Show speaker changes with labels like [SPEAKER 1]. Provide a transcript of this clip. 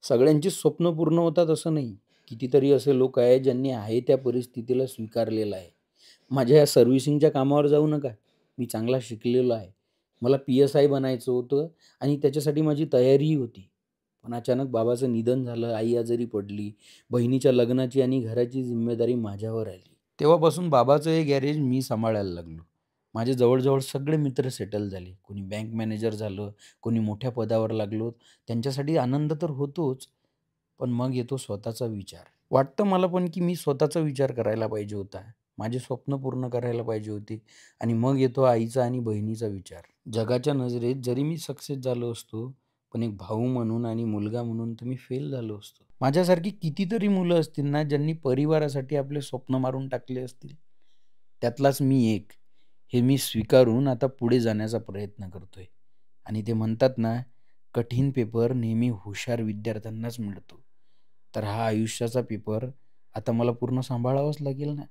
[SPEAKER 1] सगळ्यांचीच स्वप्न पूर्ण होतात असं नाही. कितीतरी असे लोक आहेत ज्यांनी आहे त्या परिस्थितीला स्वीकारलेलं आहे. माझ्या या सर्व्हिसिंगच्या कामावर जाऊ नका. मी चांगला शिकलेलो आहे. मला पी-एस-आय बनायचं होतं आणि त्याच्यासाठी माझी तयारीही होती. पण अचानक बाबाचं निधन झालं, आई आजारी पडली, बहिणीच्या लग्नाची आणि घराची जिम्मेदारी माझ्यावर आली. तेव्हापासून बाबाचं हे गॅरेज मी सांभाळायला लागलो. माझे जवळ सगळे मित्र सेटल झाले. कोणी बँक मॅनेजर झालं, कोणी मोठ्या पदावर लागलो. त्यांच्यासाठी आनंद तर होतोच, पण मग येतो स्वतःचा विचार. वाटतं मला पण, की मी स्वतःचा विचार करायला पाहिजे होता. माझे स्वप्न पूर्ण करायला पाहिजे होती आणि मग येतो आईचा आणि बहिणीचा विचार. जगाच्या नजरेत जरी मी सक्सेस झालो असतो, पण एक भाऊ म्हणून आणि मुलगा म्हणून तर मी फेल झालो असतो. माझ्यासारखी कितीतरी मुलं असतील ना, ज्यांनी परिवारासाठी आपले स्वप्न मारून टाकले असतील. त्यातलाच मी एक. हे मी स्वीकारून आता पुढे जाण्याचा प्रयत्न करतोय. आणि ते म्हणतात ना, कठीण पेपर नेहमी हुशार विद्यार्थ्यांनाच मिळतो. तर हा आयुष्याचा पेपर आता मला पूर्ण सांभाळावाच लागेल ना.